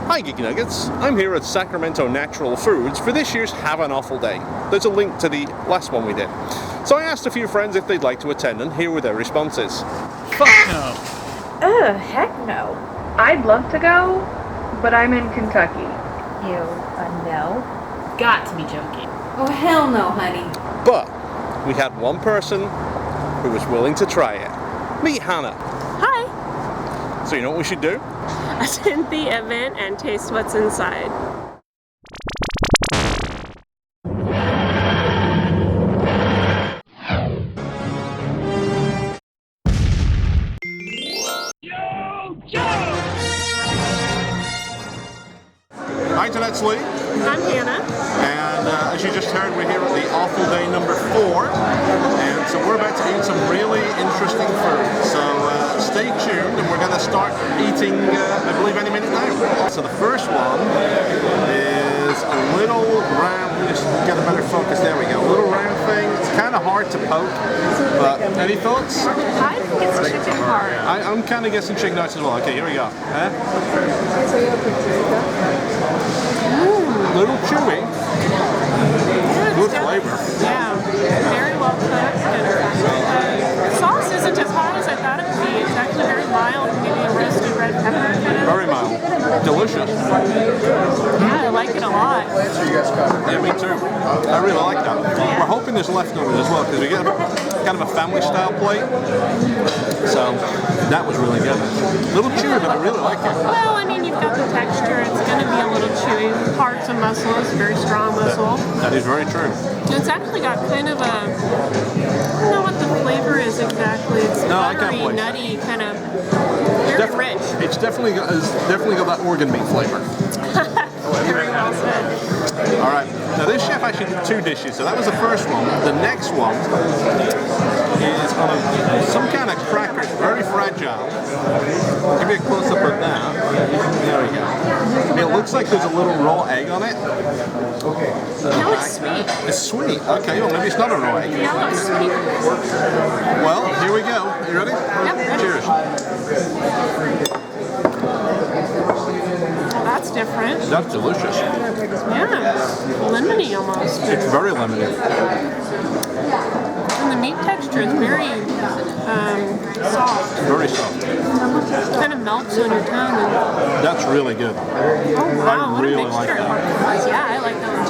Hi Geeky Nuggets, I'm here at Sacramento Natural Foods for this year's Have an Offal Day. There's a link to the last one we did. So I asked a few friends if they'd like to attend, and here were their responses. Fuck no. Heck no. I'd love to go, but I'm in Kentucky. Ew, no. Got to be joking. Oh, hell no, honey. But we had one person who was willing to try it. Meet Hannah. Hi! So you know what we should do? Attend the event and taste what's inside. Hi, Tonette's Lee. I'm Hannah. And as you just heard, we're here at the Offal Day number 4. And so we're about to eat some really interesting food. So stay tuned, and we're going to start eating, I believe, any minute now. So the first one is a little round, just get a better focus, there we go. A little round thing. It's kind of hard to poke, but any thoughts? I think it's chicken heart. I'm kind of guessing chicken nuggets as well. Okay, here we go. Little chewy. Good flavor. Yeah, very well cooked. And the sauce isn't as hot as I thought it would be. It's actually very mild, maybe a roasted red pepper kind of. Very mild. Delicious. Yeah, I like it a lot. Yeah, me too. I really like that. We're hoping there's leftovers as well, because we get kind of a family style plate. So that was really good. A little chewy, but I really like it. Well, I mean, you've got the texture. It's going to be a little chewy. Parts of muscle is very strong muscle. That is very true. It's actually got kind of a, I don't know what the flavor is exactly. It's buttery, nutty, kind of very rich. It's definitely got that organ meat flavor. Very well said. All right. Now this chef actually did 2 dishes. So that was the first one. The next one is on some kind of cracker. It's very fragile. I'll give you a close up of that. There we go. It looks like there's a little raw egg on it. No, it's sweet. It's sweet. Okay, well maybe it's not a raw egg. No, it's sweet. Well, here we go. You ready? Yep, ready. Cheers. Well, that's different. That's delicious. Yeah, lemony almost. It's very lemony. And the meat texture is very soft. Very soft. It kind of melts on your tongue. And, That's really good. oh wow, I really what a like mixture. that. Yeah, I like that one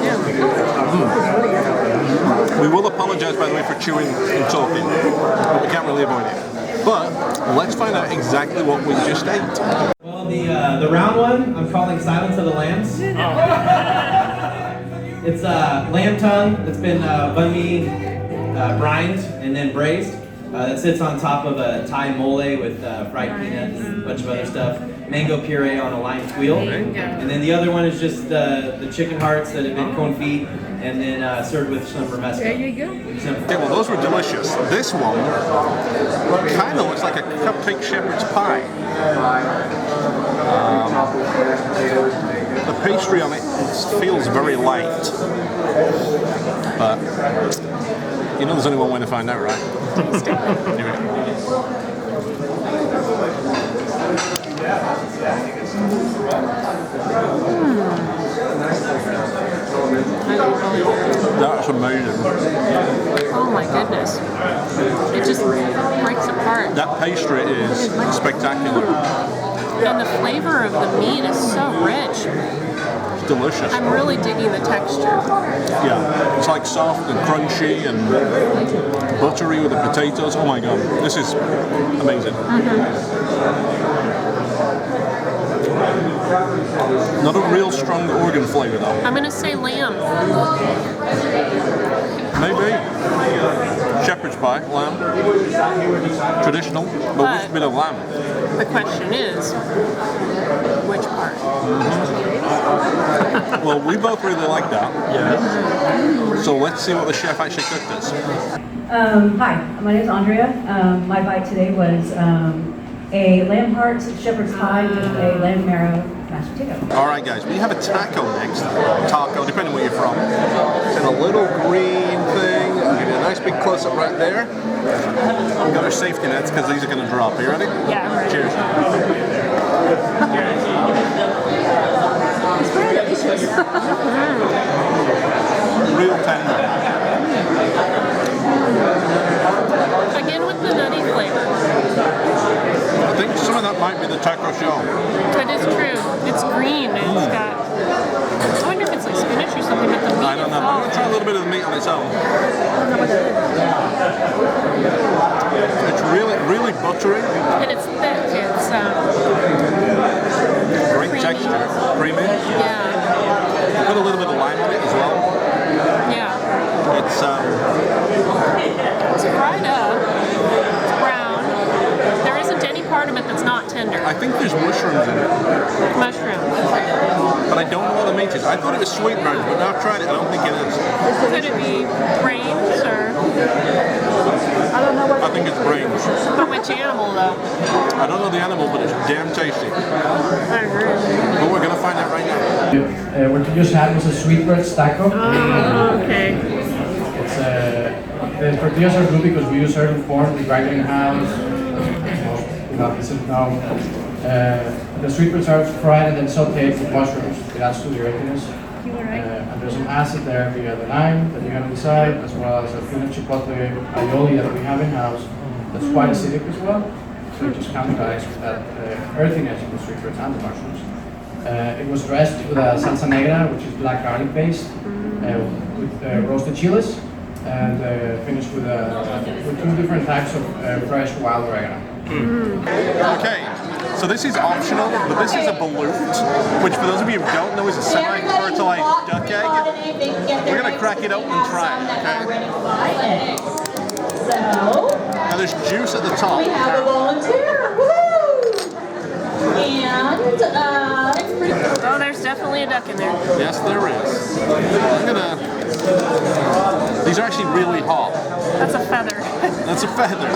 too. We will apologize, by the way, for chewing and talking, but we can't really avoid it. But let's find out exactly what we just ate. Well, the round one, I'm calling Silence of the Lambs. It's lamb tongue that's been banh mi brined and then braised. That sits on top of a Thai mole with fried peanuts and a bunch of other stuff. Mango puree on a lime tuile. And then the other one is just the chicken hearts that have been confit and then served with some romesco. There you go. Okay, well those were delicious. This one kind of looks like a cupcake shepherd's pie. The pastry on it feels very light, but you know there's only one way to find out, right? Here we go. That's amazing. Oh my goodness. It just breaks apart. That pastry is spectacular. And the flavor of the meat is so rich. It's delicious. I'm really digging the texture. Yeah, it's like soft and crunchy and buttery with the potatoes. Oh my god, this is amazing. Not a real strong organ flavor though. I'm gonna say lamb. Maybe. Shepherd's pie, lamb. Traditional, but which bit of lamb? The question is, which part? Well, we both really like that. Yeah. So let's see what the chef actually cooked us. Hi, my name is Andrea. My bite today was a lamb heart shepherd's pie with a lamb marrow mashed potato. All right, guys, we have a taco next. Taco, depending where you're from. It's in a little green thing. I'll give you a nice big close-up right there. We've got our safety nets because these are going to drop. Are you ready? Yeah, I'm ready. Cheers. taco shell. That is true. It's green and it's got. I wonder if it's like spinach or something, but the meat I don't know. I'm going to try a little bit of the meat on its own. It's really, really buttery. And it's thick. It's Great creamy. texture. Creamy. Yeah. Put a little bit of lime on it as well. Yeah. It's It's fried up. It's brown. There isn't any part of it that's not tender. I think there's mushrooms in it, Mushrooms. but I don't know what the meat is. I thought it was sweet brains, but now I've tried it, I don't think it is. Could it be brains or I think it's brains. but which animal though? I don't know the animal, but it's damn tasty. I agree. But we're gonna find out right now. What you just had was a sweetbread taco. Okay. It's the tortillas are good because we use certain corn we grind in house. The sweetbreads are fried and then sauteed with mushrooms. It adds to the earthiness. And there's some acid there via the lime that you have inside, as well as a peanut chipotle aioli that we have in house. That's quite acidic as well. So it just counteracts with that earthiness of the sweetbreads and the mushrooms. It was dressed with a salsa negra, which is black garlic paste, with roasted chiles, and finished with two different types of fresh wild oregano. Okay, so this is optional, but this is a balut, which for those of you who don't know is a semi-fertilized duck egg. We're gonna crack it open and try it, okay? So, Now there's juice at the top. we have a volunteer. Woo! And Oh, there's definitely a duck in there. Yes, there is. I'm gonna... These are actually really hot. That's a feather. That's a feather.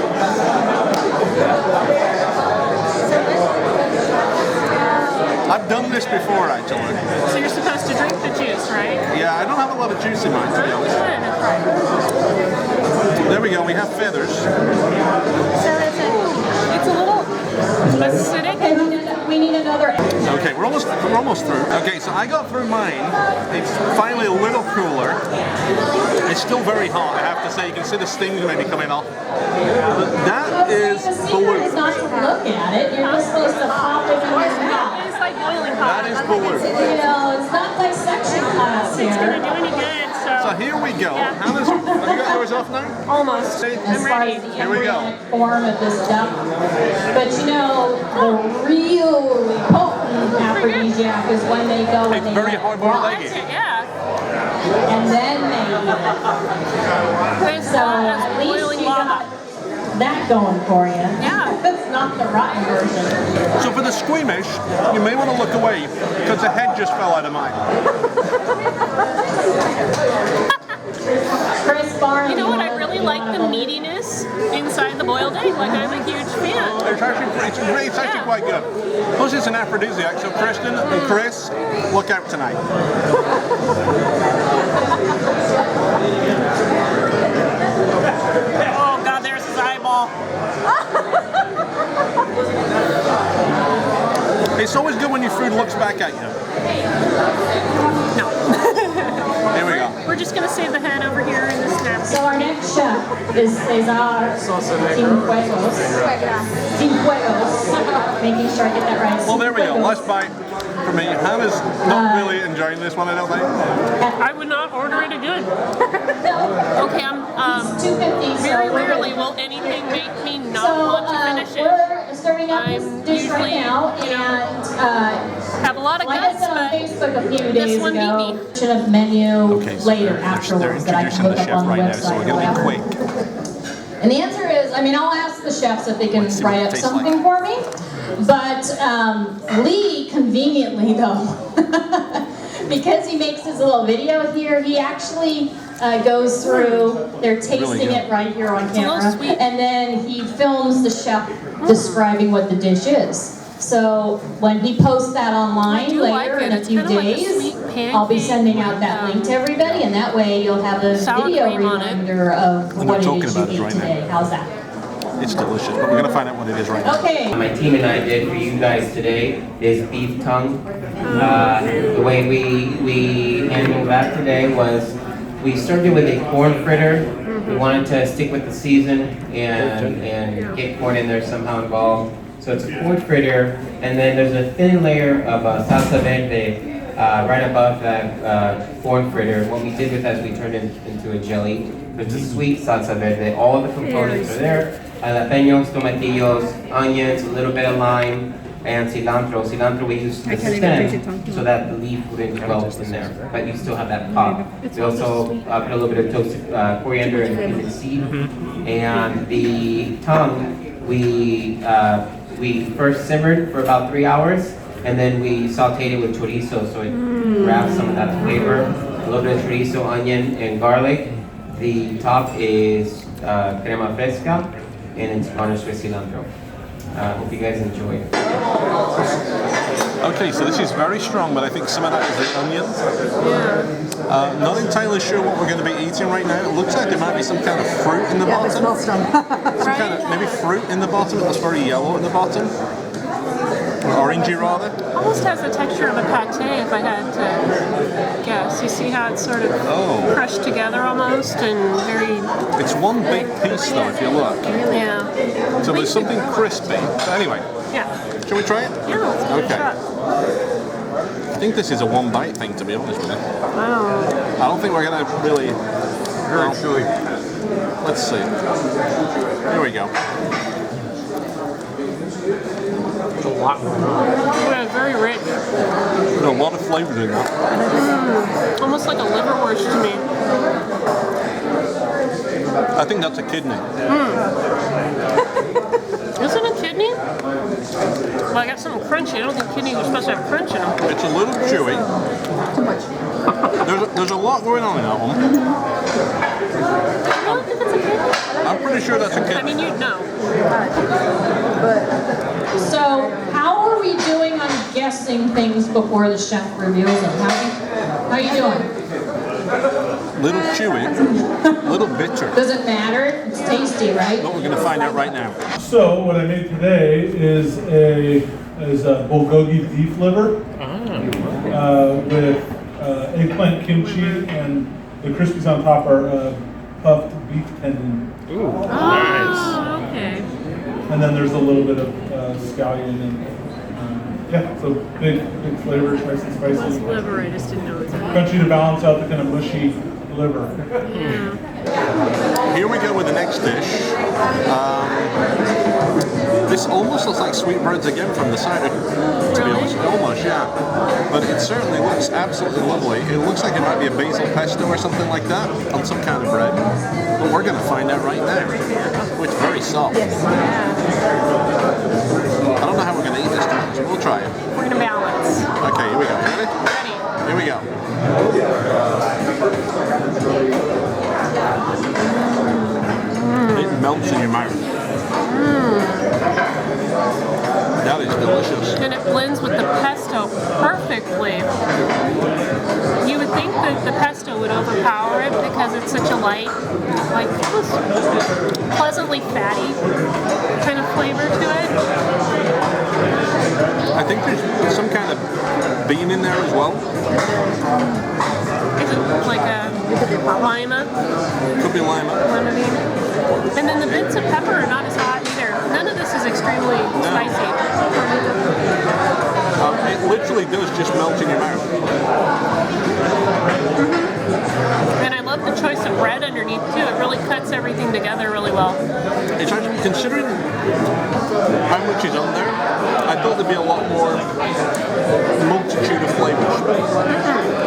I've done this before, actually. So you're supposed to drink the juice, right? Yeah, I don't have a lot of juice in mine, to be honest. There we go, we have feathers. So it's a little acidic. we need another. Okay, we're almost through. Okay, so I got through mine. It's finally a little cooler. It's still very hot, I have to say. You can see the stings maybe coming off. But that is The secret is not to look at it. You're just supposed to pop it in your mouth. It's like boiling hot. That is balut. You know, it's not dissection class It's gonna here. do any good. So here we go. Yeah. Hannah's, have you got yours off now? Almost. As I'm far ready. as the Here we go. embryonic form of this duck. But you know, the really potent aphrodisiac is when they go and It's they very get hard-boiled raw, egg. Yeah. and then they eat it. There's So at least boiling you lava. got that going for you. Yeah. That's not the rotten version. So for the squeamish, you may want to look away because the head just fell out of mine. Chris Barnes. You know what? I really like the meatiness inside the boiled egg. Like I'm a huge fan. It's actually quite good. Plus it's an aphrodisiac, so Kristen and Chris, look out tonight. Oh God, there's his eyeball. It's always good when your food looks back at you. No. Here we go. We're just gonna save the head over here in this napkin. So our next chef is Cesar Cienfuegos. Cienfuegos. Making sure I get that right. Well, there we go. Cienfuegos. Last bite for me. Hannah's not really enjoying this one, I don't think. I would not order it again. Okay, I'm $2.50. very rarely will anything make me not want to finish it. We're serving up this I'm dish usually, right now, you know, and Have a lot of like I guts, said on but Facebook a few this days one beat ago, me. should have menu Okay, so later they're afterwards that I introducing can look the up chef on the right now, website so we're or going to be whatever. quick. And the answer is, I mean, I'll ask the chefs if they can Let's see what write it up tastes something for me. But Lee, conveniently though, because he makes his little video here, he actually goes through, they're tasting good. it right here on a little camera, sweet. and then he films the chef describing what the dish is. So when he posts that I online do like later it. in a It's few kinda like a days, sweet I'll be pancake sending out with, that link to everybody, and that way you'll have a sour video cream on it. reminder of We're what it talking is you about it ate right now. today. How's that? It's delicious, but we're going to find out what it is right now. Okay. My team and I did for you guys today is beef tongue. The way we handled that today was we started with a corn fritter. We wanted to stick with the season and get corn in there somehow involved. So it's a cold fritter, and then there's a thin layer of salsa verde right above that corn fritter. What we did with that is we turned it into a jelly. It's a sweet salsa verde. All of the components are there. Jalapenos, tomatillos, onions, a little bit of lime, and cilantro. Cilantro we use the stem so that the leaf wouldn't melt in there, but you still have that pop. We also put a little bit of toasted coriander and cumin seed. And the tongue, we first simmered for about 3 hours, and then we sauteed it with chorizo so it grabs some of that flavor. A little bit of chorizo, onion, and garlic. The top is crema fresca, and it's garnished with cilantro. Hope you guys enjoy. Okay, so this is very strong, but I think some of that is the onion. Yeah. Not entirely sure what we're going to be eating right now. It looks like there might be some kind of fruit in the bottom. Some kind of maybe fruit in the bottom. It looks very yellow in the bottom. Or orangey rather. Almost has the texture of a pate if I had to guess. You see how it's sort of crushed together almost and very... It's one big piece though if you look. Yeah. So there's something crispy. So anyway. Yeah. Shall we try it? Yeah, let's give it a shot. I think this is a one bite thing to be honest with you. Wow. I don't think we're going to really... Very chewy. Let's see. Here we go. There's a lot going on. Yeah, very rich. There's a lot of flavors in there. Almost like a liverwurst to me. I think that's a kidney. Is it a kidney? Well, I got something crunchy. I don't think kidneys are supposed to have crunch in them. It's a little chewy. Too much. There's a lot going on in that one. I don't think it's a kidney. I'm pretty sure that's a kidney. I mean, you'd know. So, how are we doing on guessing things before the chef reveals them? How are you doing? Little chewy, little bitter. Does it matter? It's tasty, right? But we're going to find out right now. So what I made today is a bulgogi beef liver with eggplant kimchi, and the crispies on top are puffed beef tendon. Ooh, nice. Okay. And then there's a little bit of scallion and yeah, so big flavor, nice and spicy. Plus liver, I just didn't know it was Crunchy to balance out the kind of mushy liver. Here we go with the next dish. This almost looks like sweetbreads again from the side, to be honest. Almost, yeah. But it certainly looks absolutely lovely. It looks like it might be a basil pesto or something like that on some kind of bread. But we're going to find out right now. Oh, it's very soft. I don't know how we're going to eat this time, so we'll try it. We're going to balance. Okay, here we go. Ready? Ready. Here we go. It melts in your mouth. That is delicious. And it blends with the pesto perfectly. You would think that the pesto would overpower it because it's such a light, like pleasantly fatty kind of flavor to it. I think there's some kind of bean in there as well. Is it like a lima? Could be lima. Lima bean. And then the bits of pepper are not as hot either. None of this is extremely spicy. It literally does just melt in your mouth. And I love the choice of bread underneath too. It really cuts everything together really well. It's actually, considering how much is on there, I thought there'd be a lot more multitude of flavors.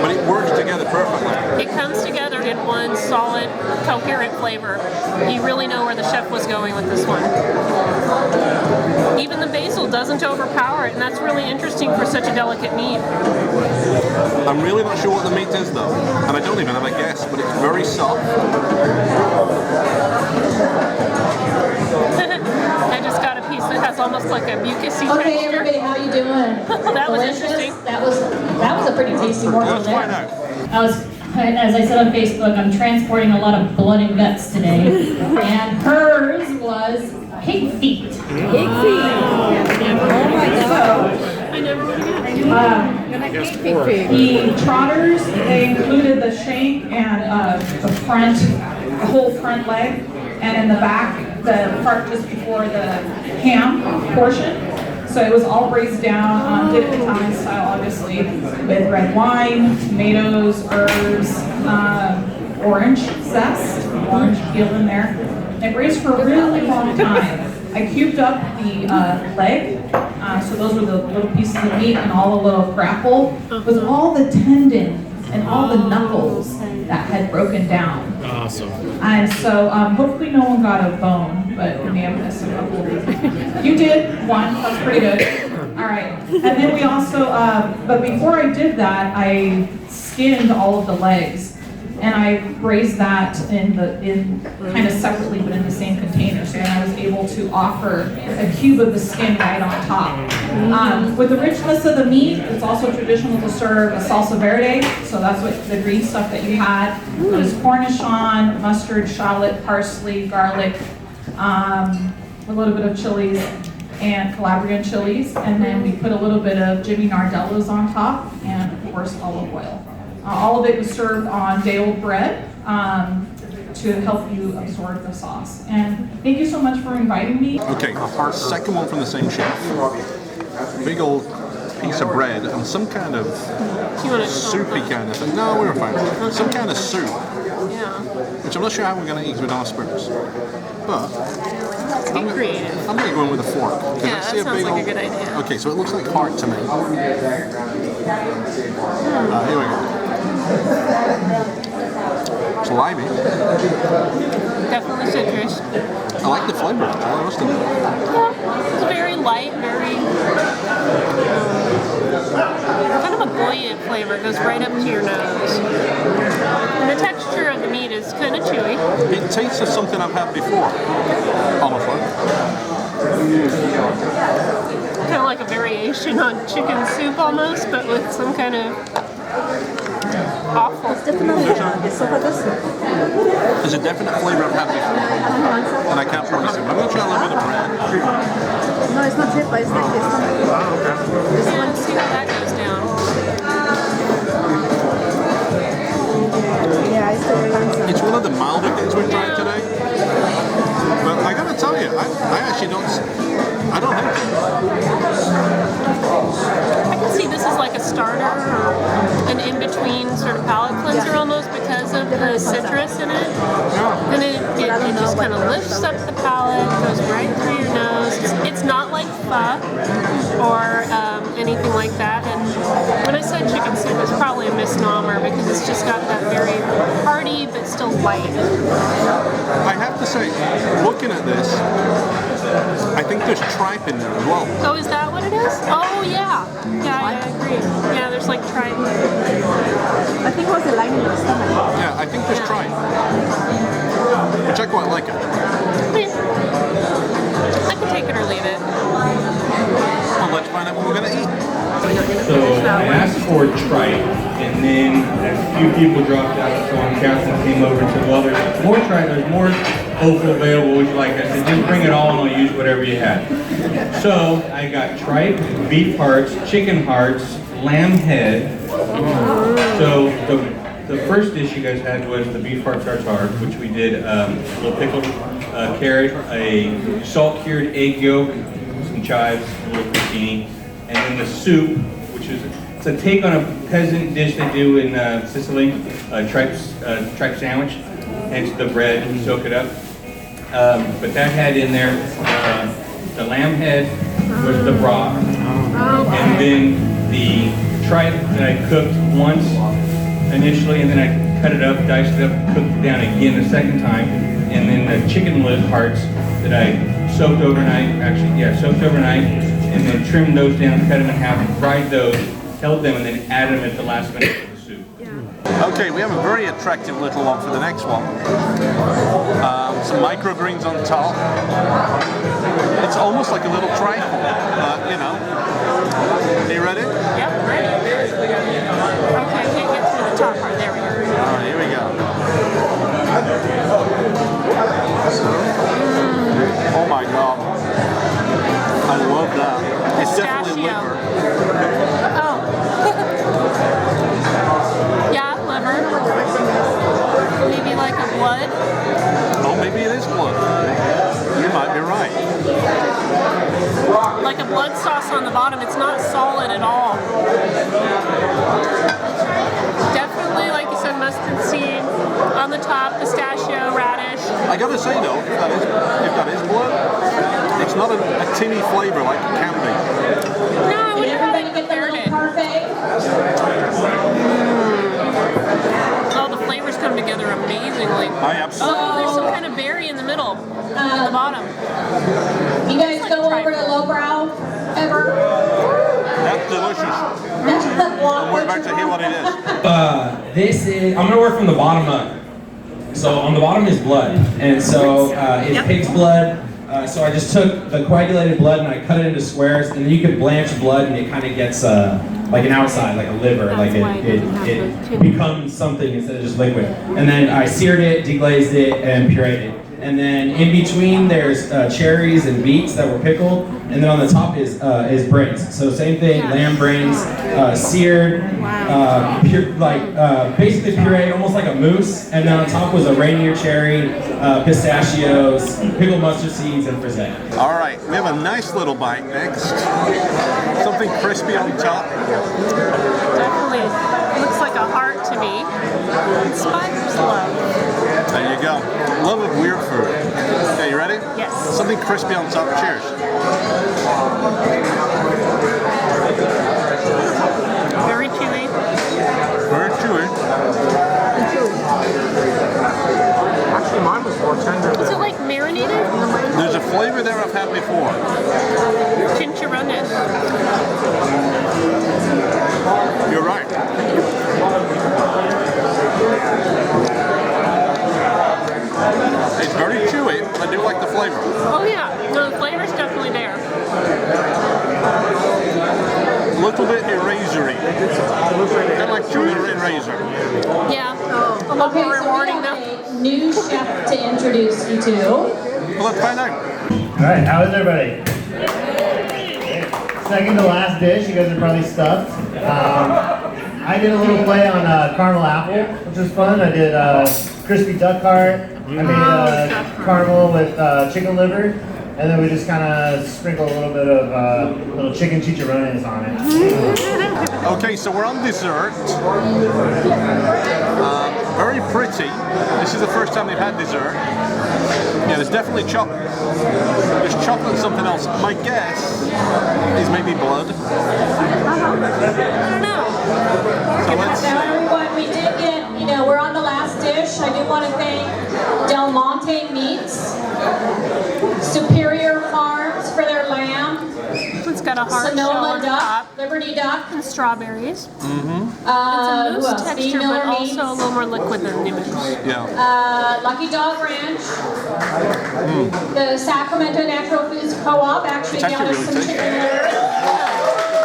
But it works together perfectly. It comes together in one solid, coherent flavor. You really know where the chef was going with this one. Even the basil doesn't overpower it, and that's really interesting for such a delicate meat. I'm really not sure what the meat is though, and I don't even have a guess, but it's very soft. I just got a piece that has almost like a mucusy texture. Okay, everybody, how you doing? That was Delicious? interesting. That was a pretty tasty morsel Let's there. find out. As I said on Facebook, I'm transporting a lot of blood and guts today, and hers was pig feet. Pig feet. Oh my god. I never would have The trotters, they included the shank and the whole front leg, and in the back the part just before the ham portion. So it was all braised down, did it Italian style, obviously, with red wine, tomatoes, herbs, orange zest, orange peel in there. And it braised for a really long time. I cubed up the leg, so those were the little pieces of meat and all the little grapple, with all the tendon and all the knuckles that had broken down. Awesome. And so hopefully no one got a bone, but we may have missed a couple. You did one, that's pretty good. All right, and then we also, but before I did that, I skinned all of the legs. And I braised that in kind of separately, but in the same container. So then I was able to offer a cube of the skin right on top. With the richness of the meat, it's also traditional to serve a salsa verde. So that's what the green stuff that you had. It was cornichon, mustard, shallot, parsley, garlic, a little bit of chilies, and Calabrian chilies. And then we put a little bit of Jimmy Nardellas on top, and of course olive oil. All of it was served on day-old bread to help you absorb the sauce. And thank you so much for inviting me. Okay, second one from the same chef. Big old piece of bread and some kind of soupy kind of thing. No, we were fine. Some kind of soup. Yeah. Which I'm not sure how we're going to eat with our spoons. But I'm going to go in with a fork. Yeah, that sounds like a good idea. Okay, so it looks like heart to me. Here we go. Slimy. Definitely citrus. I like the flavor. Yeah, it's very light, very kind of a buoyant flavor. It goes right up to your nose. And the texture of the meat is kind of chewy. It tastes of something I've had before. Honestly. Kind of like a variation on chicken soup almost, but with some kind of awful. There's a definite flavor I've had before, and I can't promise it. I'm going to try a little bit of bread. No, it's not chepa, it's like this. Oh, okay. Yeah, let's see how that goes down. Yeah, it's very nice. It's one of the milder things we've tried today. But I got to tell you, I actually don't hate it. I can see this is like a starter or an in-between sort of palate cleanser almost because of the citrus in it. Then it just kind of lifts up the palate, goes right through your nose. It's not like pho or anything like that. And when I said chicken soup, it's probably a misnomer because it's just got that very hearty but still light. I have to say, looking at this, I think there's tripe in there as well. Oh, is that what it is? Oh, yeah. Yeah, I agree. Yeah, there's like tripe. I think it was the lining of the stomach. Yeah, I think there's tripe. Which I quite like it. I can take it or leave it. Well, let's find out what we're going to eat. So I asked for tripe, and then a few people dropped out, so Catherine came over and said, well, there's more tripe, there's more offal available, would you like? I said, just bring it all and I'll use whatever you had. So I got tripe, beef hearts, chicken hearts, lamb head. So the first dish you guys had was the beef heart tartare, which we did a little pickled carrot, a salt-cured egg yolk, some chives, a little crostini, and then the soup, which is it's a take on a peasant dish they do in Sicily, tripe sandwich. Hence the bread, soak it up. But that had in there the lamb head was the broth, and then the tripe that I cooked once initially, and then I cut it up, diced it up, cooked it down again the second time, and then the chicken leg hearts that I soaked overnight, soaked overnight, and then trimmed those down, cut them in half, fried those, held them, and then added them at the last minute to the soup. Okay, we have a very attractive little one for the next one. Some microgreens on top. It's almost like a little trifle, you know. Are you ready? Yep, ready. Okay, can't get through the top part. There we go. All right, here we go. Oh my God. I love that. It's definitely liver. Oh. Yeah, liver. Maybe like a blood. Oh, maybe it is blood. bottom. It's not solid at all. Definitely, like you said, mustard seed on the top, pistachio, radish. I gotta say though, if that is blood, it's not a tinny flavor like it can be. No, I wouldn't have even compared it. Oh, the flavors come together amazingly. I absolutely. Oh, there's some kind of berry in the middle, at the bottom. You guys go over to Lowbrow ever? That's delicious. And we're about to hear what it is. This is, I'm gonna work from the bottom up. So on the bottom is blood, and so it's pig's blood. So I just took the coagulated blood and I cut it into squares, and then you can blanch blood and it kind of gets like an outside, like a liver, like it becomes something instead of just liquid. And then I seared it, deglazed it, and pureed it. And then in between there's cherries and beets that were pickled, and then on the top is brains. So same thing, lamb brains, seared, basically pureed, almost like a mousse. And then on top was a reindeer cherry, pistachios, pickled mustard seeds, and frisée. All right, we have a nice little bite next. Something crispy on top. Definitely looks like a heart to me. Inspires love. There you go. Love of weird food. Okay, you ready? Yes. Something crispy on top. Cheers. Very chewy. Very chewy. Actually, mine was more tender. Is it like marinated? There's a flavor there I've had before. Chinchurrunas. You're right. It's very chewy. I do like the flavor. Oh yeah, no, the flavor's definitely there. A little bit erasery. Kind of like chewing a razor. Yeah, a little more rewarding though. New chef to introduce you to. Well, let's find out. All right, how is everybody? Second to last dish, you guys are probably stuffed. I did a little play on caramel apple, which was fun. I did crispy duck heart. I made caramel with chicken liver, and then we just kind of sprinkle a little bit of little chicken chicharrones on it. Okay, so we're on dessert. Very pretty. This is the first time they've had dessert. Yeah, there's definitely chocolate. There's chocolate and something else. My guess is maybe blood. I don't know. So let's see. Now, everyone, we did get, we're on the last dish. I do want to thank Del Monte Meats, Superior Farms for their lamb. It's got a heart shell Sonoma on duck, top. Liberty duck, and strawberries. Mm-hmm. It's a mousse texture, but also a little more liquid than the mousse. Yeah. Lucky Dog Ranch, the Sacramento Natural Foods Co-op actually got us some chicken liver.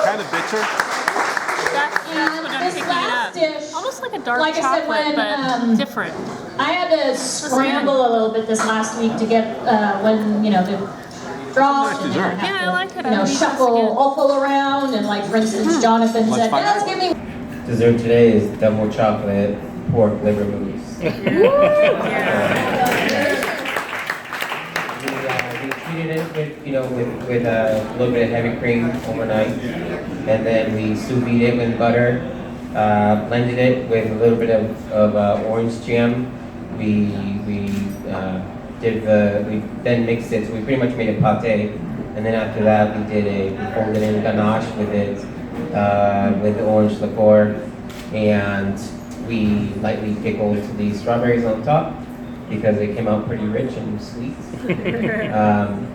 Kind of bitter. That's what I'm picking it up. Dish, almost like a dark like chocolate, I said, but different. I had to scramble a little bit this last week to get when the draw and then Yeah, I like it. shuffle Offal around and like for instance Jonathan said, let's give me. Dessert today is double chocolate pork liver mousse. We treated it with a little bit of heavy cream overnight, and then we sous vide it with butter, blended it with a little bit of orange jam. We then mixed it, so we pretty much made a pate, and then after that we folded in ganache with it, with the orange liqueur, and we lightly pickled the strawberries on top because they came out pretty rich and sweet.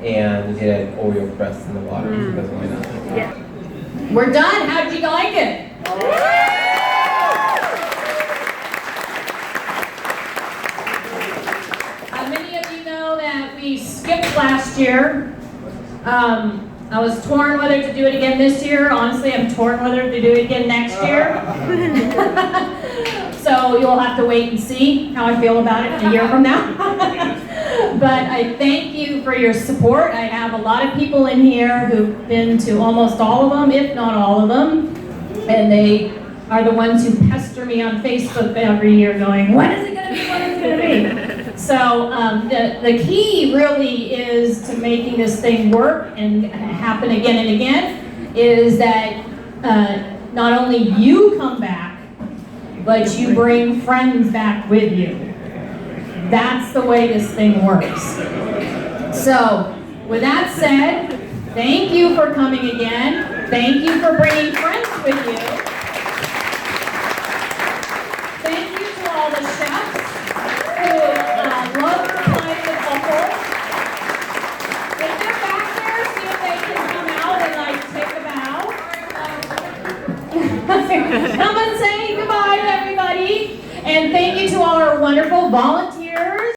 And we did an Oreo crust in the water because why not? Yeah. We're done. How did you like it? Many of you know that we skipped last year. I was torn whether to do it again this year. Honestly, I'm torn whether to do it again next year. So you'll have to wait and see how I feel about it a year from now. But I thank you for your support. I have a lot of people in here who've been to almost all of them, if not all of them. And they are the ones who pester me on Facebook every year going, when is it going to be, when is it going to be? So the key really is to making this thing work and happen again and again. is that not only you come back, but you bring friends back with you. That's the way this thing works. So, with that said, thank you for coming again. Thank you for bringing friends with you. Thank you to all the chefs who love to play with offal. If they're back there, see if they can come out and like take a bow. Come and say goodbye to everybody. And thank you to all our wonderful volunteers.